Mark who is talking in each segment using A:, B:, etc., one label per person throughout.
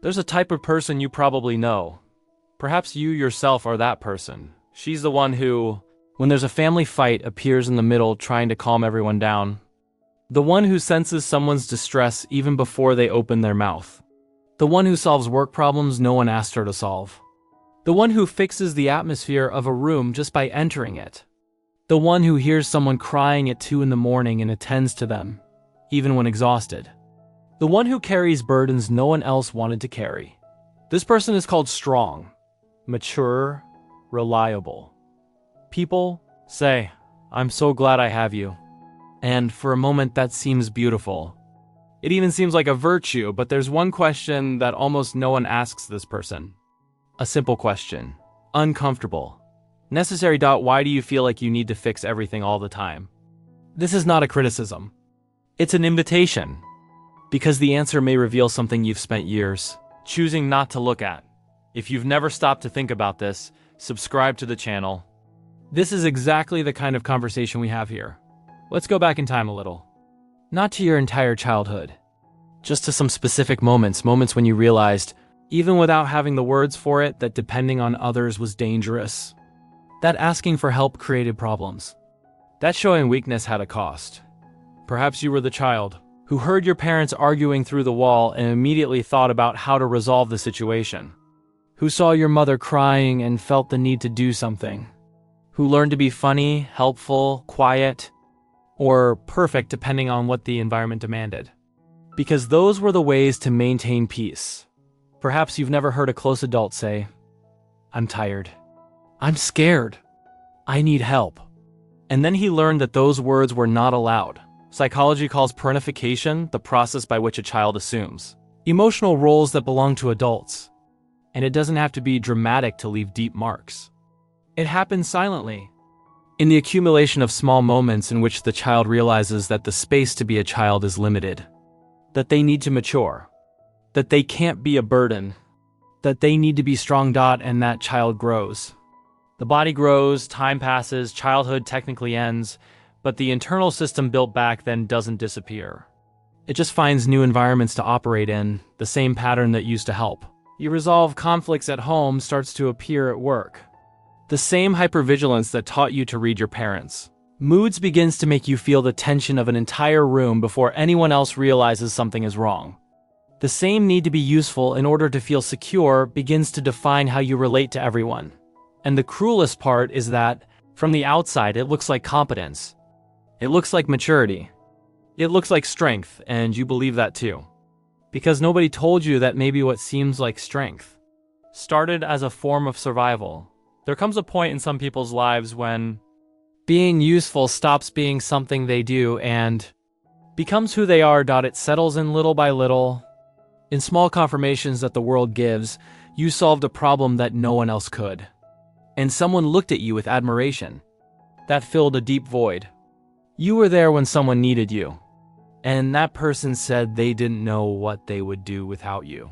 A: There's a type of person you probably know. Perhaps you yourself are that person. She's the one who, when there's a family fight, appears in the middle trying to calm everyone down. The one who senses someone's distress even before they open their mouth. The one who solves work problems no one asked her to solve. The one who fixes the atmosphere of a room just by entering it. The one who hears someone crying at 2 in the morning and attends to them, even when exhausted. The one who carries burdens no one else wanted to carry. This person is called strong, mature, reliable. People say, "I'm so glad I have you." And for a moment that seems beautiful. It even seems like a virtue, but there's one question that almost no one asks this person. A simple question. Uncomfortable. Necessary. Why do you feel like you need to fix everything all the time? This is not a criticism. It's an invitation. Because the answer may reveal something you've spent years choosing not to look at. If you've never stopped to think about this, subscribe to the channel. This is exactly the kind of conversation we have here. Let's go back in time a little. Not to your entire childhood. Just to some specific moments when you realized, even without having the words for it, that depending on others was dangerous. That asking for help created problems. That showing weakness had a cost. Perhaps you were the child who heard your parents arguing through the wall and immediately thought about how to resolve the situation. Who saw your mother crying and felt the need to do something. Who learned to be funny, helpful, quiet, or perfect depending on what the environment demanded. Because those were the ways to maintain peace. Perhaps you've never heard a close adult say, "I'm tired. I'm scared. I need help." And then he learned that those words were not allowed. Psychology calls parentification the process by which a child assumes emotional roles that belong to adults. And it doesn't have to be dramatic to leave deep marks. It happens silently. In the accumulation of small moments in which the child realizes that the space to be a child is limited. That they need to mature. That they can't be a burden. That they need to be strong. And that child grows. The body grows, time passes, childhood technically ends, but the internal system built back then doesn't disappear. It just finds new environments to operate in, the same pattern that used to help. You resolve conflicts at home starts to appear at work. The same hypervigilance that taught you to read your parents. Moods begins to make you feel the tension of an entire room before anyone else realizes something is wrong. The same need to be useful in order to feel secure begins to define how you relate to everyone. And the cruelest part is that, from the outside, it looks like competence. It looks like maturity. It looks like strength, and you believe that too. Because nobody told you that maybe what seems like strength started as a form of survival. There comes a point in some people's lives when being useful stops being something they do and becomes who they are. It settles in little by little. In small confirmations that the world gives, you solved a problem that no one else could. And someone looked at you with admiration. That filled a deep void. You were there when someone needed you. And that person said they didn't know what they would do without you.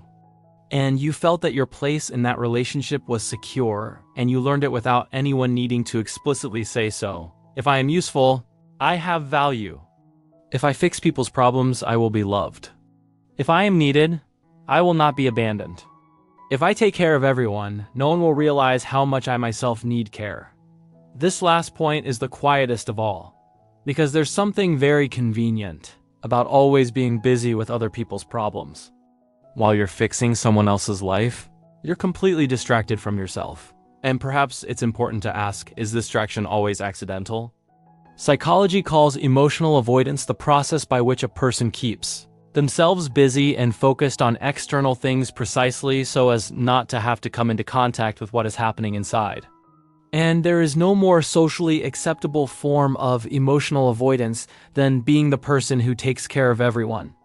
A: And you felt that your place in that relationship was secure, and you learned it without anyone needing to explicitly say so. If I am useful, I have value. If I fix people's problems, I will be loved. If I am needed, I will not be abandoned. If I take care of everyone, no one will realize how much I myself need care. This last point is the quietest of all, because there's something very convenient about always being busy with other people's problems. While you're fixing someone else's life, you're completely distracted from yourself. And perhaps it's important to ask, is this distraction always accidental? Psychology calls emotional avoidance the process by which a person keeps themselves busy and focused on external things precisely so as not to have to come into contact with what is happening inside. And there is no more socially acceptable form of emotional avoidance than being the person who takes care of everyone.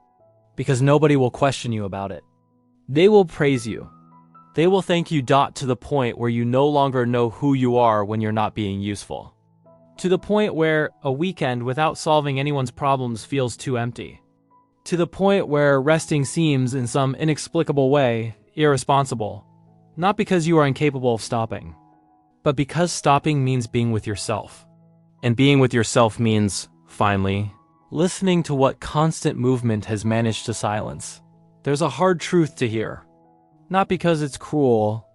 A: Because nobody will question you about it. They will praise you. They will thank you. To the point where you no longer know who you are when you're not being useful. To the point where a weekend without solving anyone's problems feels too empty. To the point where resting seems, in some inexplicable way, irresponsible. Not because you are incapable of stopping, but because stopping means being with yourself. And being with yourself means, finally, listening to what constant movement has managed to silence. There's a hard truth to hear. Not because it's cruel,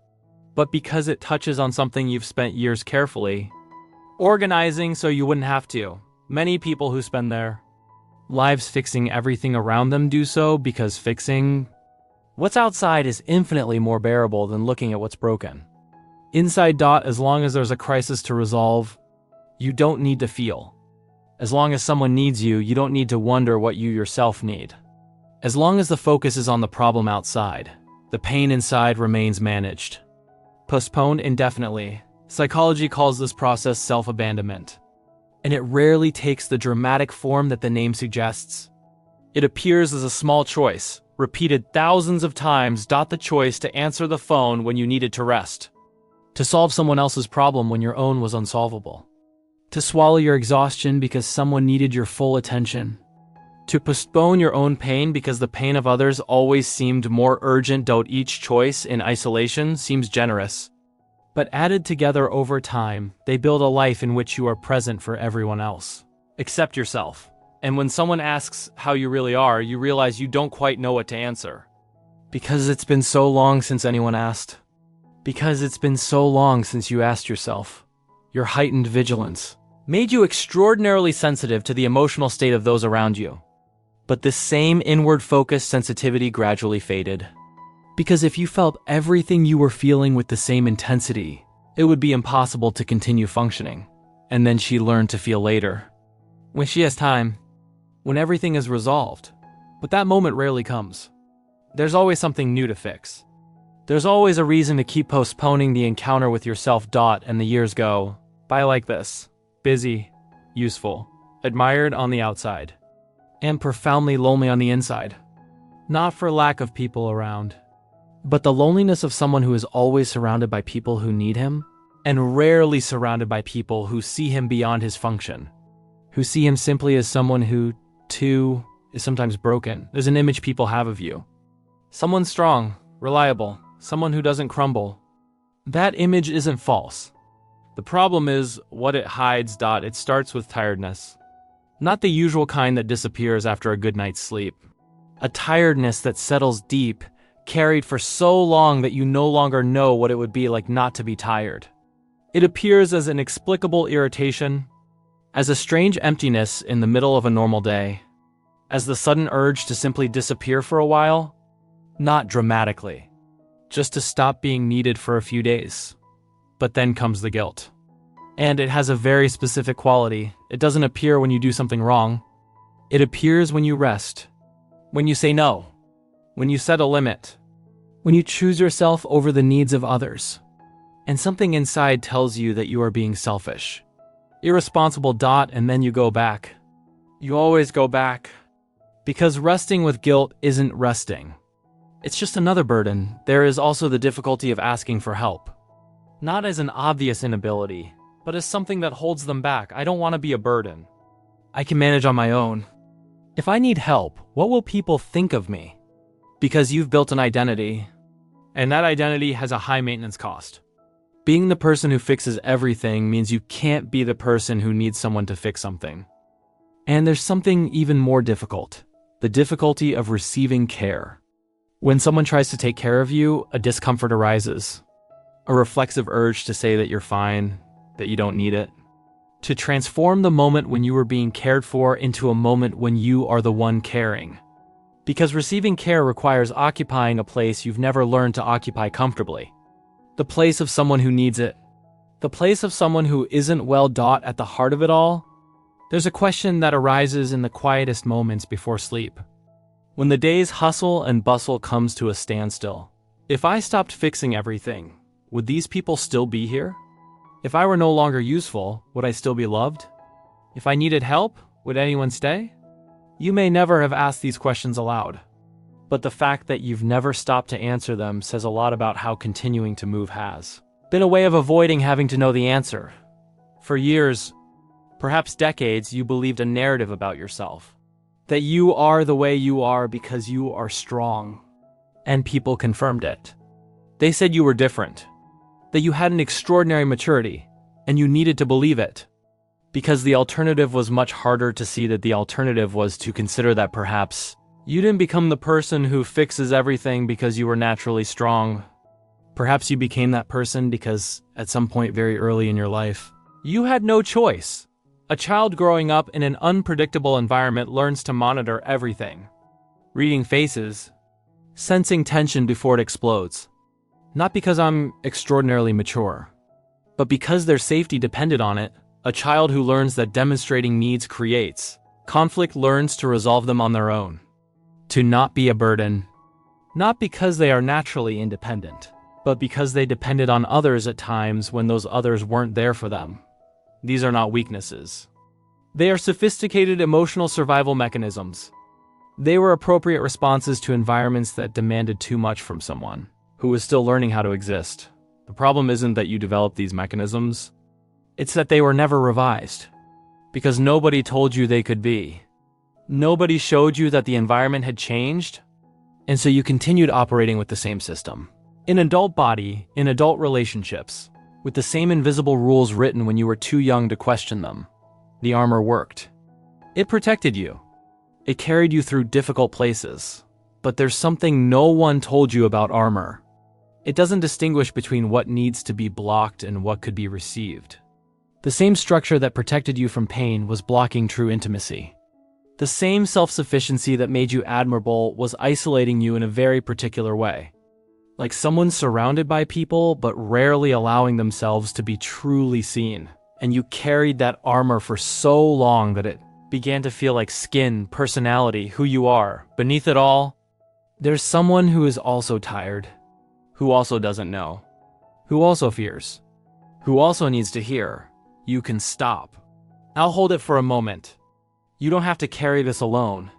A: but because it touches on something you've spent years carefully organizing so you wouldn't have to. Many people who spend their lives fixing everything around them do so because fixing what's outside is infinitely more bearable than looking at what's broken. Inside. As long as there's a crisis to resolve, you don't need to feel. As long as someone needs you, you don't need to wonder what you yourself need. As long as the focus is on the problem outside, the pain inside remains managed. Postponed indefinitely. Psychology calls this process self-abandonment, and it rarely takes the dramatic form that the name suggests. It appears as a small choice, repeated thousands of times. The choice to answer the phone when you needed to rest, to solve someone else's problem when your own was unsolvable, to swallow your exhaustion because someone needed your full attention, to postpone your own pain because the pain of others always seemed more urgent. Each choice in isolation seems generous, but added together over time, they build a life in which you are present for everyone else, except yourself. And when someone asks how you really are, you realize you don't quite know what to answer. Because it's been so long since anyone asked. Because it's been so long since you asked yourself. Your heightened vigilance made you extraordinarily sensitive to the emotional state of those around you. But this same inward-focused sensitivity gradually faded. Because if you felt everything you were feeling with the same intensity, it would be impossible to continue functioning. And then she learned to feel later, when she has time, when everything is resolved. But that moment rarely comes. There's always something new to fix. There's always a reason to keep postponing the encounter with yourself. And the years go by like this: busy, useful, admired on the outside, and profoundly lonely on the inside. Not for lack of people around, but the loneliness of someone who is always surrounded by people who need him, and rarely surrounded by people who see him beyond his function, who see him simply as someone who, too, is sometimes broken. There's an image people have of you. Someone strong, reliable, someone who doesn't crumble. That image isn't false. The problem is what it hides. It starts with tiredness. Not the usual kind that disappears after a good night's sleep. A tiredness that settles deep, carried for so long that you no longer know what it would be like not to be tired. It appears as an inexplicable irritation, as a strange emptiness in the middle of a normal day, as the sudden urge to simply disappear for a while, not dramatically, just to stop being needed for a few days. But then comes the guilt. And it has a very specific quality. It doesn't appear when you do something wrong. It appears when you rest, when you say no, when you set a limit, when you choose yourself over the needs of others. And something inside tells you that you are being selfish, irresponsible. And then you go back. You always go back. Because resting with guilt isn't resting. It's just another burden. There is also the difficulty of asking for help. Not as an obvious inability, but as something that holds them back. I don't want to be a burden. I can manage on my own. If I need help, what will people think of me? Because you've built an identity, and that identity has a high maintenance cost. Being the person who fixes everything means you can't be the person who needs someone to fix something. And there's something even more difficult, the difficulty of receiving care. When someone tries to take care of you, a discomfort arises, a reflexive urge to say that you're fine, that you don't need it, to transform the moment when you were being cared for into a moment when you are the one caring. Because receiving care requires occupying a place you've never learned to occupy comfortably. The place of someone who needs it. The place of someone who isn't well. At the heart of it all, there's a question that arises in the quietest moments before sleep. When the day's hustle and bustle comes to a standstill. If I stopped fixing everything, would these people still be here? If I were no longer useful, would I still be loved? If I needed help, would anyone stay? You may never have asked these questions aloud, but the fact that you've never stopped to answer them says a lot about how continuing to move has been a way of avoiding having to know the answer. For years, perhaps decades, you believed a narrative about yourself. That you are the way you are because you are strong. And people confirmed it. They said you were different. That you had an extraordinary maturity, and you needed to believe it. Because the alternative was much harder to see. That the alternative was to consider that perhaps You didn't become the person who fixes everything because you were naturally strong. Perhaps you became that person because at some point very early in your life, you had no choice. A child growing up in an unpredictable environment learns to monitor everything. Reading faces, sensing tension before it explodes. Not because I'm extraordinarily mature, but because their safety depended on it. A child who learns that demonstrating needs creates conflict learns to resolve them on their own. To not be a burden. Not because they are naturally independent, but because they depended on others at times when those others weren't there for them. These are not weaknesses. They are sophisticated emotional survival mechanisms. They were appropriate responses to environments that demanded too much from someone who was still learning how to exist. The problem isn't that you developed these mechanisms. It's that they were never revised. Because nobody told you they could be. Nobody showed you that the environment had changed, and so you continued operating with the same system. In adult body, in adult relationships, with the same invisible rules written when you were too young to question them. The armor worked. It protected you. It carried you through difficult places. But there's something no one told you about armor. It doesn't distinguish between what needs to be blocked and what could be received. The same structure that protected you from pain was blocking true intimacy. The same self-sufficiency that made you admirable was isolating you in a very particular way. Like someone surrounded by people, but rarely allowing themselves to be truly seen. And you carried that armor for so long that it began to feel like skin, personality, who you are. Beneath it all, there's someone who is also tired, who also doesn't know, who also fears, who also needs to hear. You can stop. I'll hold it for a moment. You don't have to carry this alone.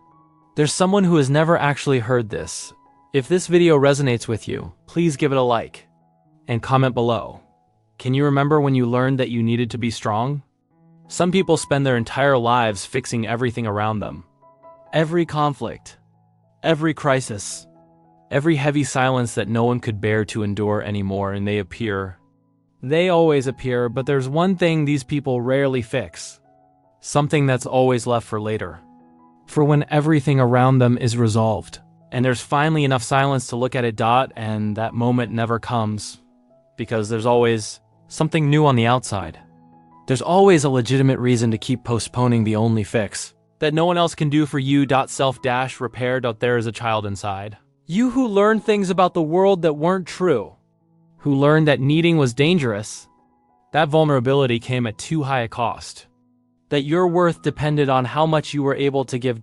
A: There's someone who has never actually heard this. If this video resonates with you, please give it a like and comment below. Can you remember when you learned that you needed to be strong? Some people spend their entire lives fixing everything around them. Every conflict, every crisis, every heavy silence that no one could bear to endure anymore, and they appear. They always appear, but there's one thing these people rarely fix. Something that's always left for later. For when everything around them is resolved, and there's finally enough silence to look at it, and that moment never comes. Because there's always something new on the outside. There's always a legitimate reason to keep postponing the only fix that no one else can do for you. Self-repair. There is a child inside. You who learned things about the world that weren't true. Who learned that needing was dangerous. That vulnerability came at too high a cost. That your worth depended on how much you were able to give.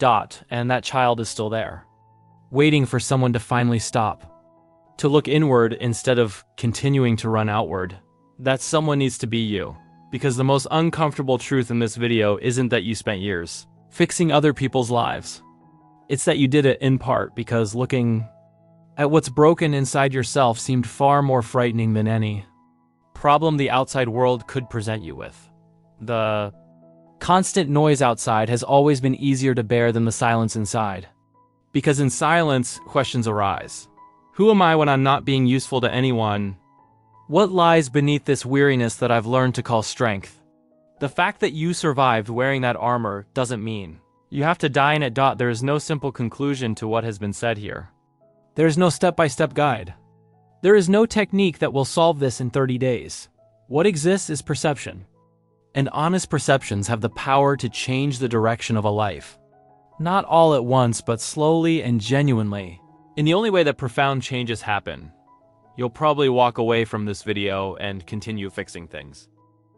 A: And that child is still there. Waiting for someone to finally stop. To look inward instead of continuing to run outward. That someone needs to be you. Because the most uncomfortable truth in this video isn't that you spent years fixing other people's lives. It's that you did it in part because looking at what's broken inside yourself seemed far more frightening than any problem the outside world could present you with. The constant noise outside has always been easier to bear than the silence inside. Because in silence, questions arise. Who am I when I'm not being useful to anyone? What lies beneath this weariness that I've learned to call strength? The fact that you survived wearing that armor doesn't mean you have to die in it. There is no simple conclusion to what has been said here. There is no step-by-step guide. There is no technique that will solve this in 30 days. What exists is perception. And honest perceptions have the power to change the direction of a life. Not all at once, but slowly and genuinely. In the only way that profound changes happen. You'll probably walk away from this video and continue fixing things.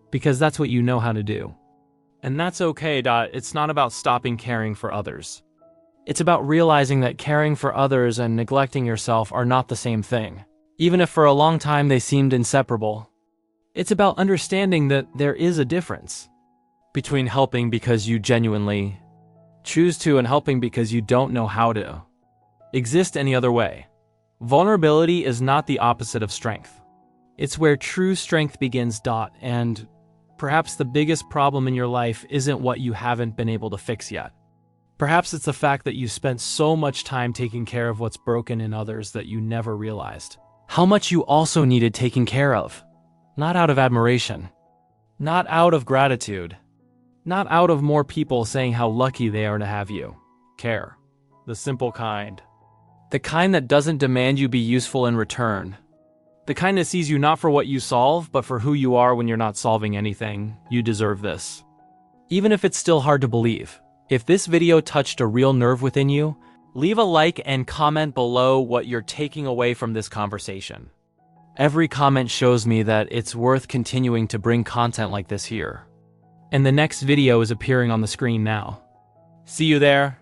A: Because that's what you know how to do. And that's okay. It's not about stopping caring for others. It's about realizing that caring for others and neglecting yourself are not the same thing. Even if for a long time they seemed inseparable. It's about understanding that there is a difference between helping because you genuinely choose to and helping because you don't know how to exist any other way. Vulnerability is not the opposite of strength. It's where true strength begins. And perhaps the biggest problem in your life isn't what you haven't been able to fix yet. Perhaps it's the fact that you spent so much time taking care of what's broken in others that you never realized how much you also needed taking care of. Not out of admiration, not out of gratitude, not out of more people saying how lucky they are to have you care, the simple kind. The kind that doesn't demand you be useful in return. The kind that sees you not for what you solve, but for who you are when you're not solving anything. You deserve this. Even if it's still hard to believe, if this video touched a real nerve within you, leave a like and comment below what you're taking away from this conversation. Every comment shows me that it's worth continuing to bring content like this here. And the next video is appearing on the screen now. See you there.